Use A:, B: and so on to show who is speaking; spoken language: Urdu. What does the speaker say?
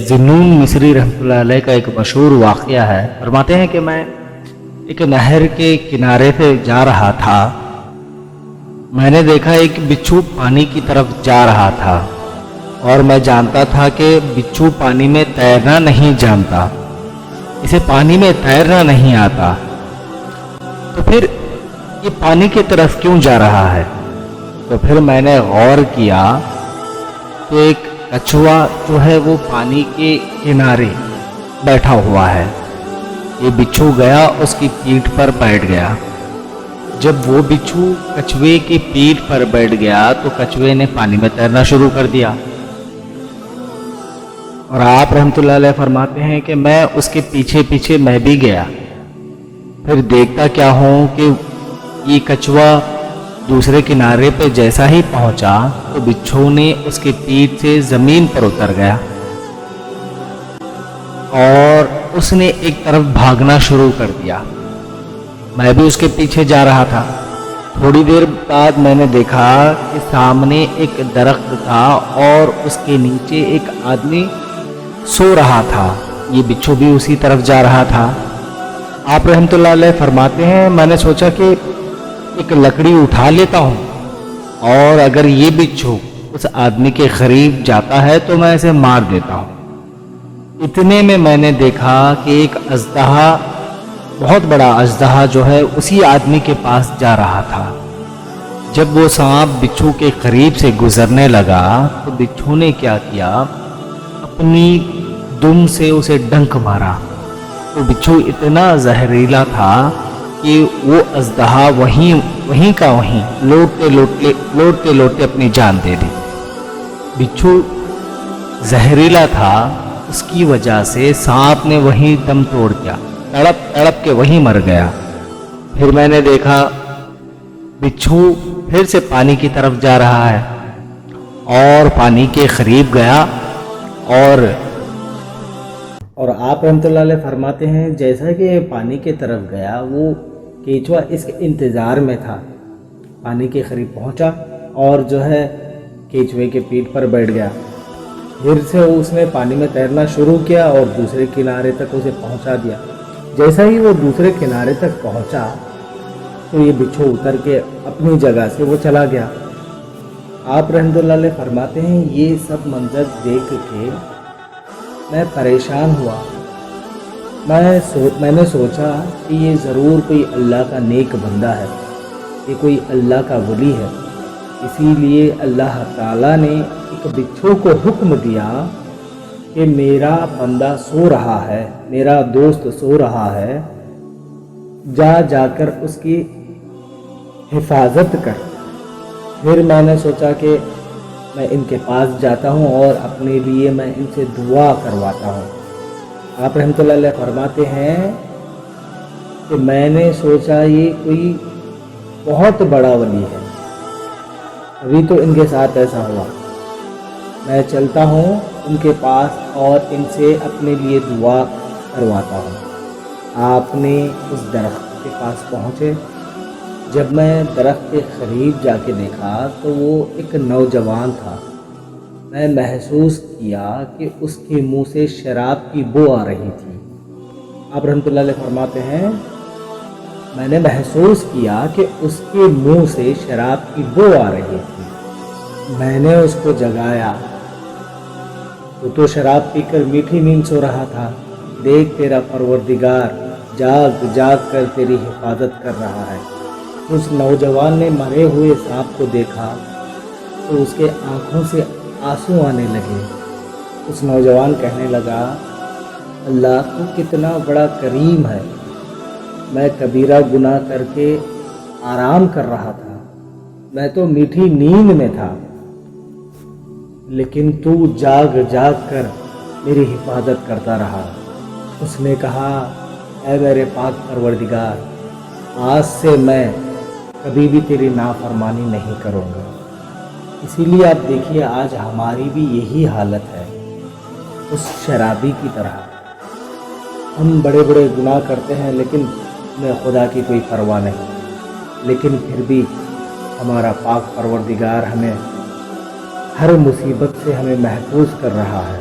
A: ذنون مصری رحمۃ اللہ علیہ کا ایک مشہور واقعہ ہے۔ فرماتے ہیں کہ میں ایک نہر کے کنارے سے جا رہا تھا، میں نے دیکھا ایک بچھو پانی کی طرف جا رہا تھا، اور میں جانتا تھا کہ بچھو پانی میں تیرنا نہیں جانتا، اسے پانی میں تیرنا نہیں آتا، تو پھر یہ پانی کی طرف کیوں جا رہا ہے؟ تو پھر میں نے غور کیا کہ ایک کچھوا جو ہے وہ پانی کے کنارے بیٹھا ہوا ہے، یہ بچھو گیا اس کی پیٹھ پر بیٹھ گیا۔ جب وہ بچھو کچھوے کی پیٹھ پر بیٹھ گیا تو کچھوے نے پانی میں تیرنا شروع کر دیا، اور آپ رحمۃ اللہ علیہ فرماتے ہیں کہ میں اس کے پیچھے پیچھے میں بھی گیا۔ پھر دیکھتا کیا ہوں کہ یہ کچھوا دوسرے کنارے پہ جیسا ہی پہنچا تو بچھو نے اس کی پیٹھ سے زمین پر اتر گیا اور اس نے ایک طرف بھاگنا شروع کر دیا۔ میں بھی اس کے پیچھے جا رہا تھا۔ تھوڑی دیر بعد میں نے دیکھا کہ سامنے ایک درخت تھا اور اس کے نیچے ایک آدمی سو رہا تھا، یہ بچھو بھی اسی طرف جا رہا تھا۔ آپ رحمۃ اللہ علیہ فرماتے ہیں میں نے سوچا کہ ایک لکڑی اٹھا لیتا ہوں، اور اگر یہ بچھو اس آدمی کے قریب جاتا ہے تو میں اسے مار دیتا ہوں۔ اتنے میں نے دیکھا کہ ایک اژدہا، بہت بڑا اژدہا جو ہے اسی آدمی کے پاس جا رہا تھا۔ جب وہ سانپ بچھو کے قریب سے گزرنے لگا تو بچھو نے کیا کیا، اپنی دم سے اسے ڈنک مارا۔ تو بچھو اتنا زہریلا تھا کہ وہ اژدہا وہیں کا وہیں لوٹتے لوٹتے اپنی جان دے دی۔ بچھو زہریلا تھا، اس کی وجہ سے سانپ نے وہیں دم توڑ دیا، تڑپ کے وہیں مر گیا۔ پھر میں نے دیکھا بچھو پھر سے پانی کی طرف جا رہا ہے اور پانی کے قریب گیا، اور آپ رحمۃ اللہ علیہ فرماتے ہیں جیسا کہ پانی کی طرف گیا وہ کیچوا اس کے انتظار میں تھا، پانی کے قریب پہنچا اور جو ہے کیچوے کے پیٹھ پر بیٹھ گیا۔ پھر سے اس نے پانی میں تیرنا شروع کیا اور دوسرے کنارے تک اسے پہنچا دیا۔ جیسا ہی وہ دوسرے کنارے تک پہنچا تو یہ بچھو اتر کے اپنی جگہ سے وہ چلا گیا۔ آپ رحمۃ اللہ علیہ فرماتے ہیں یہ سب منظر دیکھ کے میں پریشان ہوا۔ میں نے سوچا کہ یہ ضرور کوئی اللہ کا نیک بندہ ہے، یہ کوئی اللہ کا ولی ہے، اسی لیے اللہ تعالیٰ نے ایک بچھو کو حکم دیا کہ میرا بندہ سو رہا ہے، میرا دوست سو رہا ہے، جا کر اس کی حفاظت کر۔ پھر میں نے سوچا کہ میں ان کے پاس جاتا ہوں اور اپنے لیے میں ان سے دعا کرواتا ہوں۔ آپ رحمۃ اللہ علیہ فرماتے ہیں کہ میں نے سوچا یہ کوئی بہت بڑا ولی ہے، ابھی تو ان کے ساتھ ایسا ہوا، میں چلتا ہوں ان کے پاس اور ان سے اپنے لیے دعا کرواتا ہوں۔ آپ نے اس درخت کے پاس پہنچے۔ جب میں درخت کے قریب جا کے دیکھا تو وہ ایک نوجوان تھا۔ میں محسوس کیا کہ اس کے منہ سے شراب کی بو آ رہی تھی۔ آپ رحمۃ اللہ علیہ فرماتے ہیں میں نے محسوس کیا کہ اس کے منہ سے شراب کی بو آ رہی تھی۔ میں نے اس کو جگایا، وہ تو شراب پی کر میٹھی نیند سو رہا تھا۔ دیکھ تیرا پروردگار جاگ کر تیری حفاظت کر رہا ہے۔ اس نوجوان نے مرے ہوئے سانپ کو دیکھا تو اس کے آنکھوں سے آنسو آنے لگے۔ اس نوجوان کہنے لگا اللہ تو کتنا بڑا کریم ہے، میں کبیرہ گناہ کر کے آرام کر رہا تھا، میں تو میٹھی نیند میں تھا، لیکن تو جاگ کر میری حفاظت کرتا رہا۔ اس نے کہا اے میرے پاک پروردگار، آج سے میں کبھی بھی تیری نافرمانی نہیں کروں گا۔ اسی لیے آپ دیکھیے آج ہماری بھی یہی حالت ہے، اس شرابی کی طرح۔ ہم بڑے بڑے گناہ کرتے ہیں لیکن ہمیں خدا کی کوئی پرواہ نہیں، لیکن پھر بھی ہمارا پاک پروردگار ہمیں ہر مصیبت سے ہمیں محفوظ کر رہا ہے۔